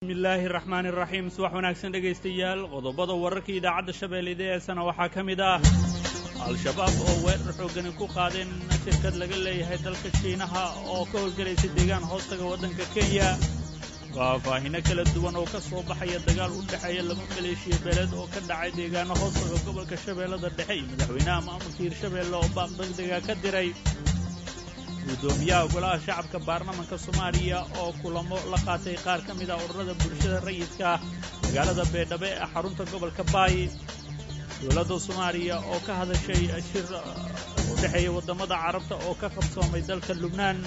bismillaahi raxmaani raxiim subax wanaagsan dhegaystayaal qodobada wararka idaacadda shabeellida ee sana waxaa ka mid ah al-shabaab oo weerar xoogani ku qaadeen shirkad laga leeyahay dalka shiinaha oo ka howlgelaysa deegaan hoostaga waddanka kenya faahfaahino kala duwan oo ka soo baxaya dagaal u dhexeeya laba maleeshiya beeleed oo ka dhacay deegaano hoostaga gobolka shabeellada dhexe iyo madaxweynaha maamulka hirshabeelle oo baaq degdega ka diray gudoomiyaha golaha shacabka baarlamaanka soomaaliya oo kulamo la qaatay qaar ka mid ah ururada bulshada rayidka magaalada beedhabe ee xarunta gobolka baay dowladda soomaaliya oo ka hadashay shir u dhexeeya waddamada carabta oo ka qabsoomay dalka lubnaan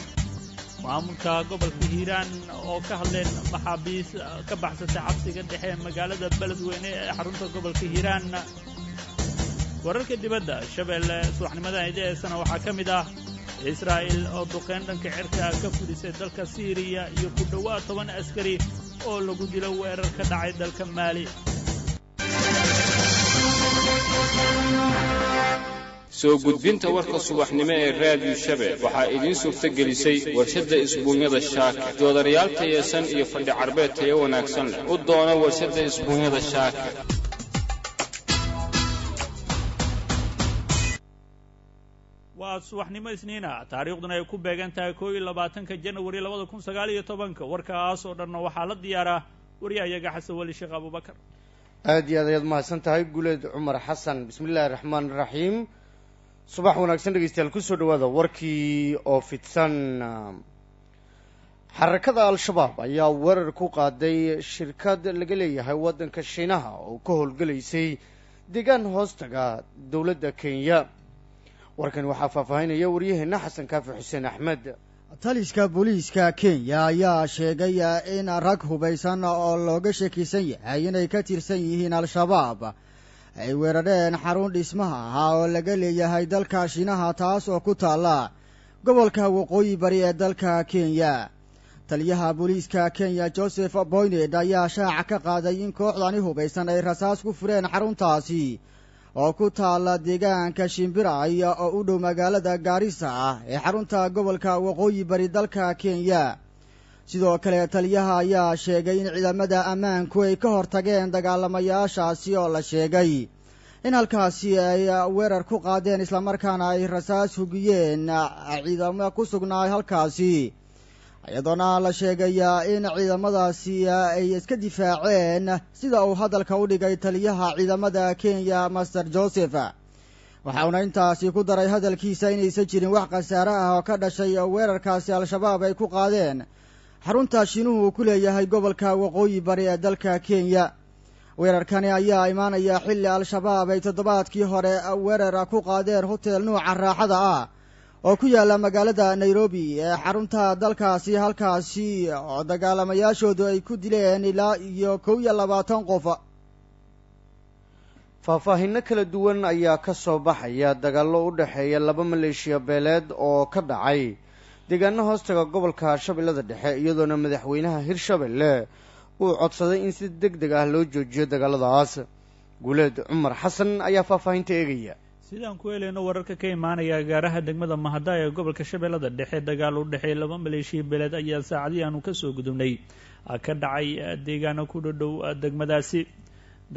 maamulka gobolka hiiraan oo ka hadleen maxaabiis ka baxsatay xabsiga dhexe ee magaalada beledweyne ee xarunta gobolka hiiraan wararka dibadda shabeelle subaxnimada ideesana waxaa ka mid ah israa'iil oo duqeyn dhanka cirka ka fudhisay dalka siiriya iyo ku dhowaad 10 askari oo lagu dilo weerar ka dhacay dalka maali soo gudbinta warka subaxnimo ee raadiyo shabeelle waxaa idiin suurta gelisay warshadda isbuunyada shaaka doodarayaal tayeesan iyo fadhi carbeed tayo wanaagsan leh u doono warshadda isbuunyada shaaka waa subaxnimo isniina taariikhduna ay ku beegan tahay 22 January 2019 warkaas oo dhan waxaa la diyaaraa wariyahayaga xasan wali sheekh abubakar aad iyo aad ayaad mahadsan tahay guuleed cumar xasan bismillaahi raxmaani raxiim subax wanaagsan dhegaystayaal kusoo dhawaada warkii oo fidsan xarakada al-shabaab ayaa weerar ku qaaday shirkad laga leeyahay waddanka shiinaha oo ka howlgelaysay deegaan hoostaga dowladda kenya warkan waxaa faahfaahinaya waryaheena xasan kaafi xuseen axmed taliska booliiska kenya ayaa sheegay in rag hubaysan oo looga shakisan yahay inay ka tirsan yihiin al-shabaab ay weerareen xarun dhismaha ahaa oo laga leeyahay dalka shiinaha taas oo ku taalla gobolka waqooyi bari ee dalka kenya taliyaha booliiska kenya joseph boyned ayaa shaaca ka qaaday in kooxdani hubaysan ay rasaas ku fureen xaruntaasi oo ku taalla deegaanka shimbiraay oo u dhow magaalada gaarisa ah ee xarunta gobolka waqooyi bari dalka kenya sidoo kale taliyaha ayaa sheegay in ciidamada ammaanku ay ka hortageen dagaalamayaashaasi oo la sheegay in halkaasi ay weerar ku qaadeen islamarkaana ay rasaas hugiyeen ciidamo ku sugnaay halkaasi iyadoona la sheegayaa in ciidamadaasi ay iska difaaceen sida uu hadalka u dhigay taliyaha ciidamada kenya master joseph waxauna intaasi ku daray hadalkiisa inaysan jirin wax khasaare ah oo ka dhashay weerarkaasi al-shabaab ay ku qaadeen xarunta shiinuhu uu ku leeyahay gobolka waqooyi bari ee dalka kenya weerarkani ayaa imaanaya xilli al-shabaab ay toddobaadkii hore weerar ku qaadeen hotel nuuca raaxada ah oo ku yaalla magaalada nairobi ee xarunta dalkaasi halkaasi oo dagaalamayaashoodu ay ku dileen ilaa iyo 21 qof faahfaahinno kala duwan ayaa ka soo baxaya dagaallo u dhexeeya laba maleeshiya beeleed oo ka dhacay deegaano hoostaga gobolka shabeellada dhexe iyadoona madaxweynaha hirshabelle uu codsaday in si degdeg ah loo joojiyo dagaaladaas guuleed cumar xasan ayaa faahfaahinta eegaya sidaan ku helayno wararka ka imaanaya gaaraha degmada mahada ee gobolka shabeellada dhexe dagaal u dhexeeya laba maleeshiya beeleed ayaa saacadii aanu ka soo gudubnay ka dhacay deegaano ku dhow degmadaasi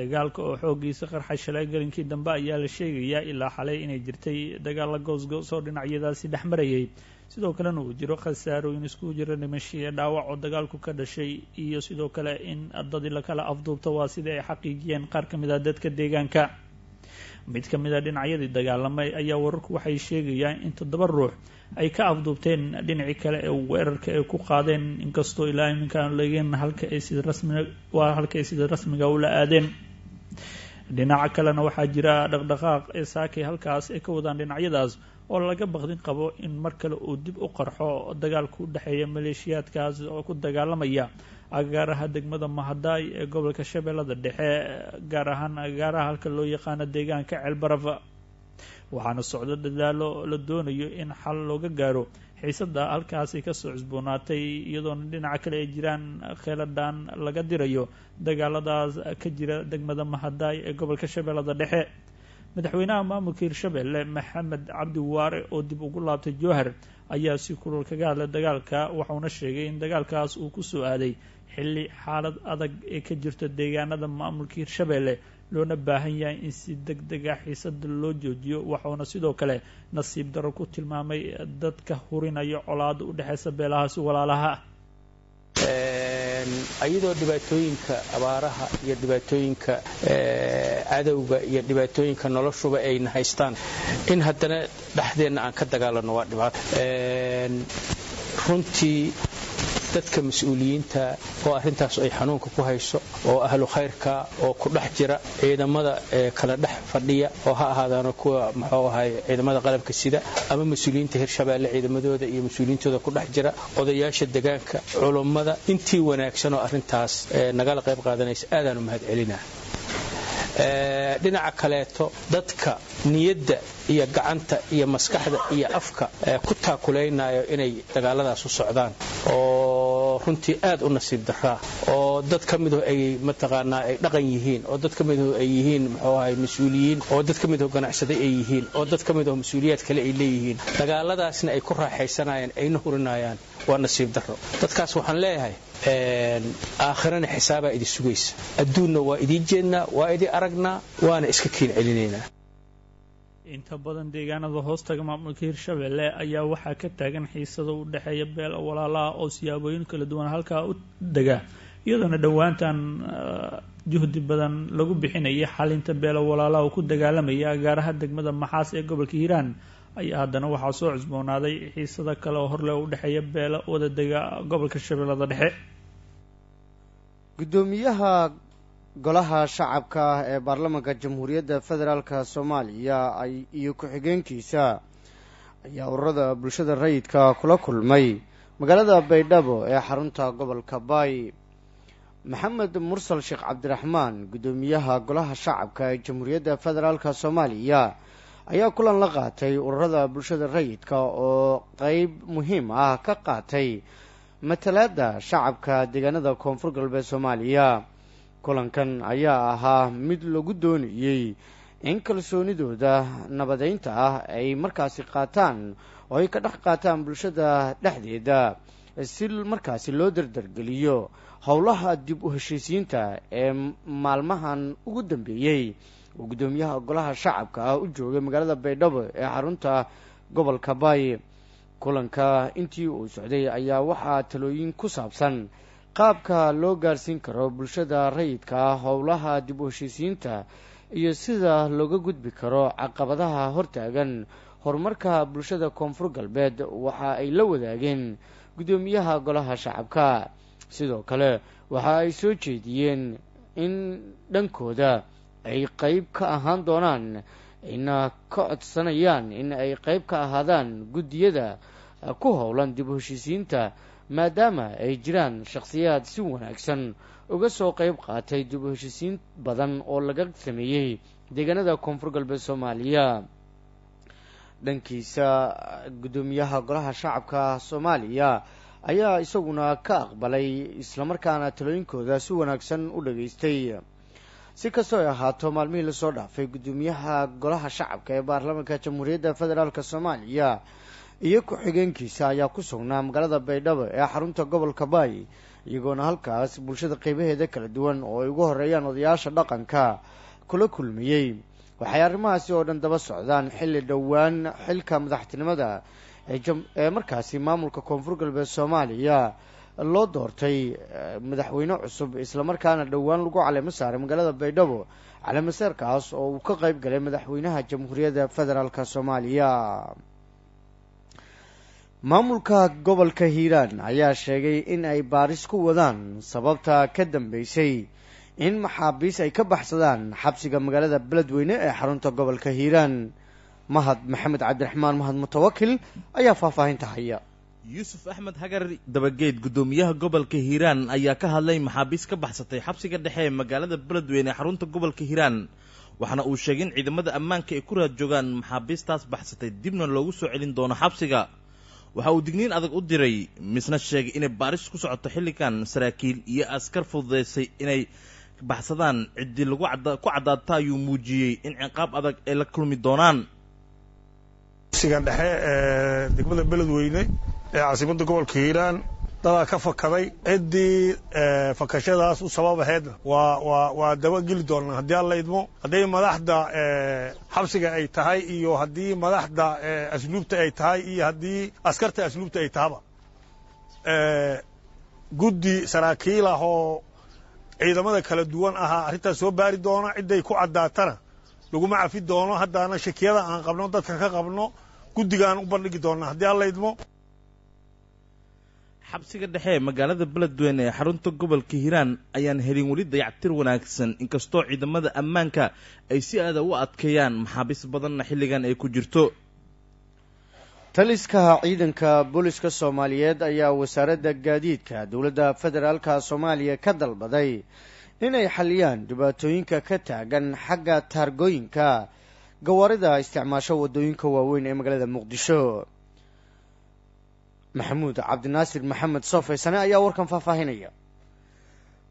dagaalka oo xooggiisa qarxay shalay galinkii dambe ayaa la sheegayaa ilaa xalay inay jirtay dagaalla goosgoos oo dhinacyadaasi dhex marayay sidoo kalena uu jiro khasaarooyin isku jira dhimashiya dhaawac oo dagaalku ka dhashay iyo sidoo kale in dadi lakala afduubto waa sida ay xaqiijiyeen qaar ka mid ah dadka deegaanka mid ka mid a dhinacyadii dagaalamay ayaa wararku waxay sheegayaan in 7 ruux ay ka afduubteen dhinacii kale ee weerarka ay ku qaadeen inkastoo ilaa iminkaan leegeen halka ay sida rasmiga ula aadeen dhinaca kalena waxaa jira dhaqdhaqaaq ee saakay halkaas ay ka wadaan dhinacyadaas oo laga baqdin qabo in mar kale uu dib u qarxo dagaalku u dhexeeya maleeshiyaadkaas oo ku dagaalamaya agaaraha degmada mahadaay ee gobolka shabeellada dhexe gaar ahaan agaaraha halka loo yaqaano deegaanka ceelbaraf waxaana socdo dadaalo la doonayo in xal looga gaaro xiisada halkaasi kasoo cusboonaatay iyadoona dhinaca kale ay jiraan kheeladhaan laga dirayo dagaaladaas ka jira degmada mahadaay ee gobolka shabeellada dhexe madaxweynaha maamulka hirshabelle maxamed cabdi waare oo dib ugu laabtay jowhar ayaa si kulul kaga hadlay dagaalka waxauna sheegay in dagaalkaas uu ku soo aaday xilli xaalad adag ee ka jirta deegaanada maamulka hirshabeelle loona baahan yahay in si deg deg ah xiisada loo joojiyo waxauna sidoo kale nasiib darro ku tilmaamay dadka hurinaya colaada u dhexaysa beelahaasi walaalaha ayadoo dhibaatooyinka abaaraha iyo dhibaatooyinka cadowga iyo dhibaatooyinka noloshuba ayna haystaan in haddana dhexdeenna aan ka dagaalano waa dhibaato runtii dadka mas-uuliyiinta oo arrintaas ay xanuunka ku hayso oo ahlu khayrka oo ku dhex jira ciidamada kala dhex fadhiya oo ha ahaadaano kuwa muxuu ahay ciidamada qalabka sida ama mas-uuliyiinta hirshabeelle ciidamadooda iyo mas-uuliyiintooda ku dhex jira odayaasha deegaanka culummada intii wanaagsan oo arrintaas nagala qayb qaadanaysa aadaan u mahad celinaa dhinaca kaleeto dadka niyadda iyo gacanta iyo maskaxda iyo afka ku taakulaynayo inay dagaaladaas u socdaan oo runtii aad u nasiib daraa oo dad ka midu ay mataqaanaa ay dhaqan yihiin oo dad ka midu ay yihiin muxuu ahay mas-uuliyiin oo dad ka midu ganacsaday ay yihiin oo dad ka midu mas-uuliyaad kale ay leeyihiin dagaaladaasna ay ku raaxaysanayaan ayna hurinayaan waa nasiib daro dadkaas waxaan leeyahay aakhirana xisaabaa idin sugaysa adduunna waa idiin jeednaa waa idin aragnaa waana iska kiin celinaynaa inta badan deegaanada hoostaga maamulka hirshabeelle ayaa waxaa ka taagan xiisado u dhexeeya beel walaalaha oo siyaabooyin kala duwan halkaa u dega iyadoona dhowaantan juhdi badan lagu bixinayay xalinta beelo walaalaha oo ku dagaalamaya agaaraha degmada maxaas ee gobolka hiiraan ayaa haddana waxaa soo cusboonaaday xiisado kale oo horleh u dhexeeya beelo wada dega gobolka shabeellada dhexe guddoomiyaha golaha shacabka ah ee baarlamaanka jamhuuriyadda federaalka soomaaliya iyo ku-xigeenkiisa ayaa ururada bulshada rayidka kula kulmay magaalada baydhabo ee xarunta gobolka baay maxamed mursal sheekh cabdiraxmaan guddoomiyaha golaha shacabka ee jamhuuriyadda federaalka soomaaliya ayaa kulan la qaatay ururada bulshada rayidka oo qeyb muhiim ah ka qaatay matalaada shacabka deegaanada koonfur galbeed soomaaliya kulankan ayaa ahaa mid lagu doonayey in kalsoonidooda nabadeynta ah ay markaasi qaataan oo ay ka dhex qaataan bulshada dhexdeeda si markaasi loo dardargeliyo howlaha dib u heshiisiinta ee maalmahan ugu dambeeyey oo guddoomiyaha golaha shacabka ah u joogay magaalada baydhabo ee xarunta gobolka baay kulanka intii uu socday ayaa waxaa talooyin ku saabsan qaabka loo gaarsiin karo bulshada rayidka ah howlaha dib u heshiisiinta iyo sida looga gudbi karo caqabadaha hortaagan horumarka bulshada koonfur galbeed waxa ay la wadaageen guddoomiyaha golaha shacabka sidoo kale waxa ay soo jeediyeen in dhankooda ay qeyb ka ahaan doonaan ayna ka codsanayaan in ay qeyb ka ahaadaan guddiyada ku howlan dib u heshiisiinta maadaama ay jiraan shakhsiyaad si wanaagsan uga soo qeyb qaatay dib u heshiisiin badan oo laga sameeyey deegaanada koonfur galbeed soomaaliya dhankiisa guddoomiyaha golaha shacabka soomaaliya ayaa isaguna ka aqbalay islamarkaana talooyinkooda si wanaagsan u dhageystay si kastoo ay ahaato maalmihii lasoo dhaafay guddoomiyaha golaha shacabka ee baarlamaanka jamhuuriyadda federaalk soomaaliya iyo ku-xigeenkiisa ayaa ku sugnaa magaalada baydhabo ee xarunta gobolka baay iyagoona halkaas bulshada qeybaheeda kala duwan oo ay ugu horeeyaan odayaasha dhaqanka kula kulmiyey waxay arrimahaasi oo dhan daba socdaan xilli dhowaan xilka madaxtinimada ee markaasi maamulka koonfur galbeed soomaaliya loo doortay madaxweyne cusub islamarkaana dhowaan lagu caleemo saaray magaalada baydhabo caleemasaarkaas oo uu ka qeyb galay madaxweynaha jamhuuriyadda federaalk soomaaliya maamulka gobolka hiiraan ayaa sheegay in ay baaris ku wadaan sababta ka dambeysay in maxaabiis ay ka baxsadaan xabsiga magaalada beledweyne ee xarunta gobolka hiiraan mahad maxamed cabdiraxmaan mahad mutawakil ayaa faahfaahinta haya yuusuf axmed hagar dabageed guddoomiyaha gobolka hiiraan ayaa ka hadlay maxaabiis ka baxsatay xabsiga dhexe ee magaalada beledweyne ee xarunta gobolka hiiraan waxaana uu sheegay in ciidamada ammaanka ay ku raad joogaan maxaabiistaas baxsatay dibna loogu soo celin doono xabsiga waxa uu digniin adag u diray misna sheegay inay baaris ku socoto xilligan saraakiil iyo askar fududaysay inay baxsadaan ciddii ku caddaata ayuu muujiyey in ciqaab adag ay la kulmi doonaan sigan dhexe degmada beledweyne ee caasimadda gobolka hiiraan dadaa ka fakaday ciddii fakashadaas u sabab ahaydna waa daba geli doonaa haddii alla idmo hadday madaxda xabsiga ay tahay iyo haddii madaxda asluubta ay tahay iyo haddii askarta asluubta ay tahaba guddi saraakiil ah oo ciidamada kala duwan ahaa arrintaas soo baari doona cidday ku caddaatana laguma cafi doono haddaana shakiyada aan qabno dadka ka qabno guddigaan u bandhigi doonaa haddii alla idmo xabsiga dhexe ee magaalada beledweyne ee xarunta gobolka hiiraan ayaan helin weli dayactir wanaagsan inkastoo ciidamada ammaanka ay si aada u adkeeyaan maxaabiis badanna xilligan ay ku jirto taliska ciidanka booliska soomaaliyeed ayaa wasaaradda gaadiidka dowladda federaalka soomaaliya ka dalbaday inay xaliyaan dhibaatooyinka ka taagan xagga taargooyinka gawaarida isticmaasho waddooyinka waaweyn ee magaalada muqdisho maxamuud cabdinaasir maxamed soofaysane ayaa warkan faahfaahinaya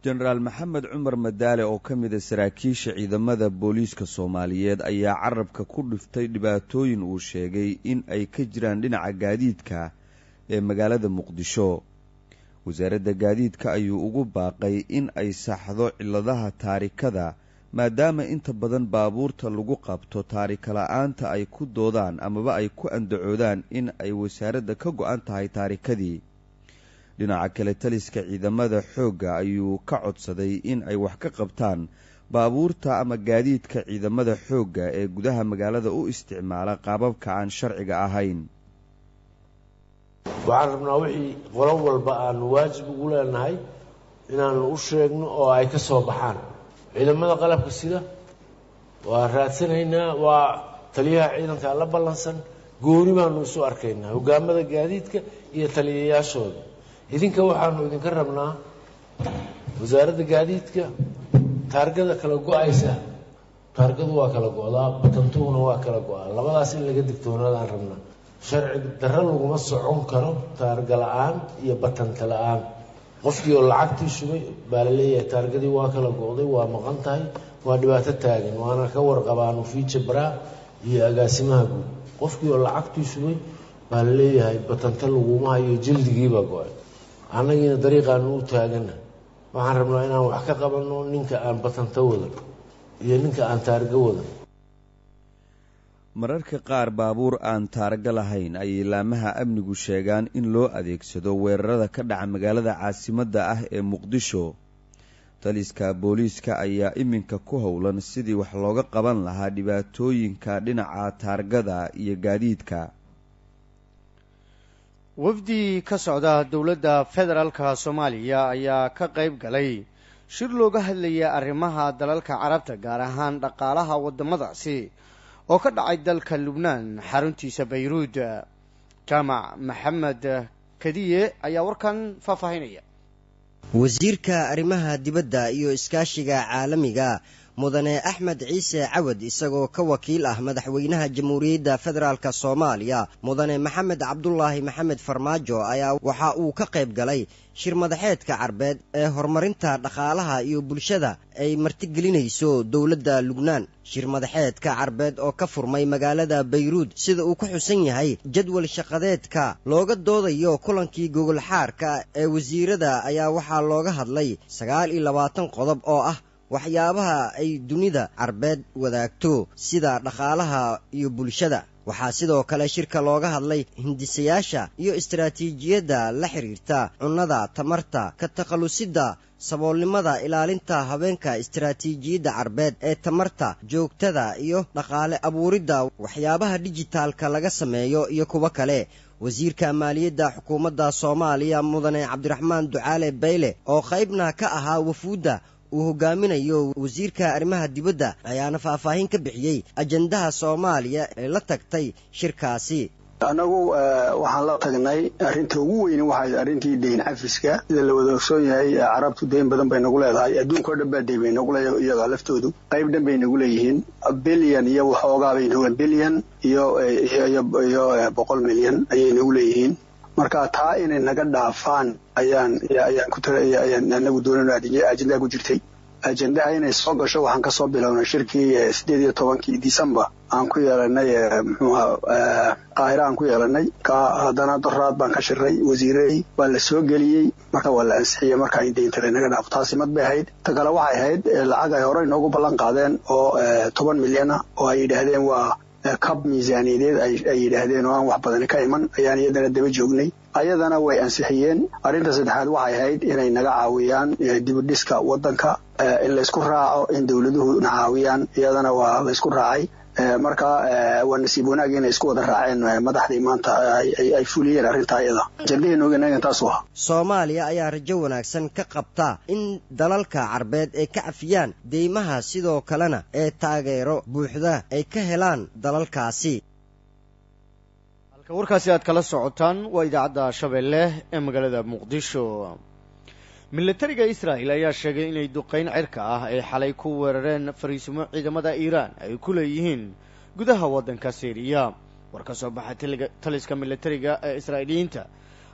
jenaraal maxamed cumar madaale oo ka mid a saraakiisha ciidamada booliiska soomaaliyeed ayaa carabka ku dhiftay dhibaatooyin uu sheegay in ay ka jiraan dhinaca gaadiidka ee magaalada muqdisho wasaaradda gaadiidka ayuu ugu baaqay in ay saxdo cilladaha taarikada maadaama inta badan baabuurta lagu qabto taarika la-aanta ay ku doodaan amaba ay ku andacoodaan in ay wasaaradda ka go-an tahay taarikadii dhinaca kale taliska ciidamada xoogga ayuu ka codsaday in ay wax ka qabtaan baabuurta ama gaadiidka ciidamada xoogga ee gudaha magaalada u isticmaala qaababka aan sharciga ahayn waxaan rabnaa wixii qolo walba aanu waajib ugu leenahay inaanu u sheegno oo ay ka soo baxaan ciidamada qalabka sida waa raadsanaynaa waa taliyaha ciidanka la ballansan gooni baanu isu arkaynaa hogaamada gaadiidka iyo taliyayaashooda idinka waxaanu idinka rabnaa wasaaradda gaadiidka taargada kala go-aysa taargadu waa kala go-daa batantuhuna waa kala go-aa labadaas in laga digtoonaadaan rabnaa sharci darro laguma socon karo taarga la-aan iyo batanta la-aan qofkii oo lacagtii shubay baa la leeyahay taargadii waa kala go-day waa maqan tahay waa dhibaato taagan waana ka warqabaanu fiija baraa iyo agaasimaha guud qofkii oo lacagtii shubay baa la leeyahay batanta laguma hayo jildigiibaa go-ay annagiina dariiqaanu u taagana waxaan rabnaa inaan wax ka qabanno ninka aan batanta wadan iyo ninka aan taarga wadan mararka qaar baabuur aan taarga lahayn ayay laamaha amnigu sheegaan in loo adeegsado weerarada ka dhaca magaalada caasimadda ah ee muqdisho taliska booliiska ayaa iminka ku howlan sidii wax looga qaban lahaa dhibaatooyinka dhinaca taargada iyo gaadiidka wafdi ka socda dowladda federaalka soomaaliya ayaa ka qayb galay shir looga hadlaya arrimaha dalalka carabta gaar ahaan dhaqaalaha waddamadaasi oo ka dhacay dalka lubnaan xaruntiisa bayruud jaamac maxamed kadiye ayaa warkan faahfaahinaya wasiirka arrimaha dibadda iyo iskaashiga caalamiga mudane axmed ciise cawad isagoo ka wakiil ah madaxweynaha jamhuuriyadda federaalk soomaaliya mudane maxamed cabdulaahi maxamed farmaajo ayaa waxa uu ka qayb galay shir madaxeedka carbeed ee horumarinta dhaqaalaha iyo bulshada ay martigelinayso dowladda lubnaan shir madaxeedka carbeed oo ka furmay magaalada bayruud sida uu ku xusan yahay jadwal shaqadeedka looga doodayo kulankii gogolxaarka ee wasiirada ayaa waxaa looga hadlay 29 qodob oo ah waxyaabaha ay dunida carbeed wadaagto sida dhaqaalaha iyo bulshada waxaa sidoo kale shirka looga hadlay hindisayaasha iyo istaraatiijiyadda la xiriirta cunnada tamarta ka takhalusidda saboolnimada ilaalinta haweenka istaraatiijiyadda carbeed ee tamarta joogtada iyo dhaqaale abuuridda waxyaabaha dijitaalka laga sameeyo iyo kuwo kale wasiirka maaliyadda xukuumadda soomaaliya mudane cabdiraxmaan ducaale bayle oo qaybna ka ahaa wafuudda uu hogaaminayo wasiirka arrimaha dibadda ayaana faahfaahin ka bixiyey ajandaha soomaaliya ee la tagtay shirkaasi annagu waxaan la tagnay arrinta ugu weyn waxay arrintii deyn cafiska sida la wada ogsoon yahay carabtu deyn badan bay nagu leedahay adduunka oo dhan baa deyn bay nagu leeyahay iyaga laftoodu qayb dhan bay nagu leeyihiin bilyan iyo waxoogaa bay nagu bilyan iyo 100 milyan ayay nagu leeyihiin marka taa inay naga dhaafaan ayaan anagu doonayno ajindaa ku jirtay ajendaha inay soo gasho waxaan kasoo bilownay shirkii 18 December aan ku yeelanay qaahira aan ku yeelanay ka haddana doraad baan ka shirray wasiiray waa la soo geliyey marka waa la ansixiyey marka ay deynta naga dhaaf taasi mad bay ahayd ta kale waxay ahayd lacag ay hore inoogu ballan qaadeen oo 10 milyan oo ay yidhaahdeen waa kab miisaaniyadeed ay yidhaahdeen oo aan wax badan ka iman ayaan iyadana daba joognay ayadana way ansixiyeen arrinta saddexaad waxay ahayd inay naga caawiyaan dib u dhiska wadanka in la isku raaco in dawladuhu na caawiyaan iyadana waa la isku raacay marka waa nasiib wanaag inay isku wada raaceen madaxdii maanta ay fuliyeen arrinta ayada jadeenooga taas waa Soomaaliya ayaa rajo wanaagsan ka qabta in dalalka Carbeed ay ka afiyaan deymaha sidoo kalena ee taageero buuxda ay ka helaan dalalkaasi halka warkaasi aad kala socotaan waa idaacadda Shabeelle ee magaalada Muqdisho militariga Israa'iil ayaa sheegay inay duqeyn cirka ah ay xalay ku weerareen fariisimo ciidamada Iiraan ay ku leeyihiin gudaha waddanka Syria war ka soo baxay taliska militariga ee Israa'iiliyiinta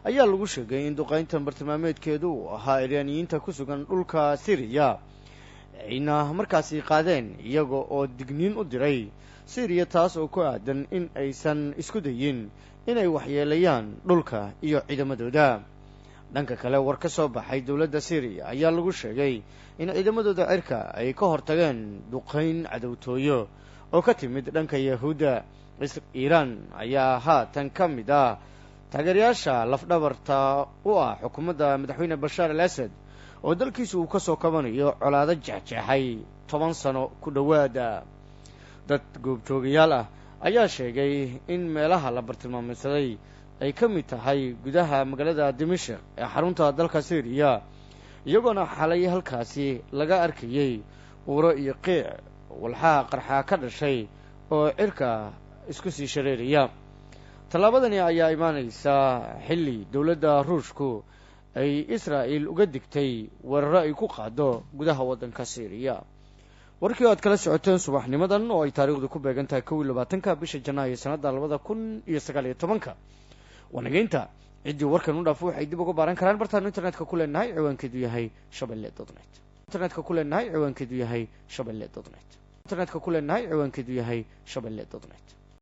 ayaa lagu sheegay in duqeyntan bartilmaameedkeedu uu ahaa Iiraaniyiinta ku sugan dhulka Syria ayna markaasi qaadeen iyaga oo digniin u diray Syria taas oo ku aadan in aysan isku dayin inay waxyeelayaan dhulka iyo ciidamadooda dhanka kale war ka soo baxay dawladda Syria ayaa lagu sheegay in ciidamadooda cirka ay ka hortageen duqeyn cadawtooyo oo ka timid dhanka Yahuuda Iiraan ayaa haatan ka mid ah taageerayaasha lafdhabarta u ah xukuumadda madaxweyne Bashar al-Assad oo dalkiisu uu ka soo kabanayo colaado jexjeexay 10 sano ku dhawaada dad goobjoogayaal ah ayaa sheegay in meelaha la bartilmaameedsaday ay ka mid tahay gudaha magaalada Dimashq ee xarunta dalka Syria iyagoona xalay halkaasi laga arkayay uuro iyo qiic walxaha qarxa ka dhashay oo cirka isku sii shareeraya talaabadani ayaa imaanaysa xilli dawladda Ruushku ay Israa'iil uga digtay weeraro ay ku qaado gudaha waddanka Syria warkii aad kala socoteen subaxnimadan oo ay taariikhdu ku beegan tahay 22 bisha Janaayo sanadda 2019 wanageynta cidii warkan u dhaafo waxay dib uga baaran karaan bartaan internetka ku leenahay ciwaankeedu yahay shabeelle.net internetka ku leenahay ciwaankeedu yahay shabeelle.net internetka ku leenahay ciwaankeedu yahay shabeelle.net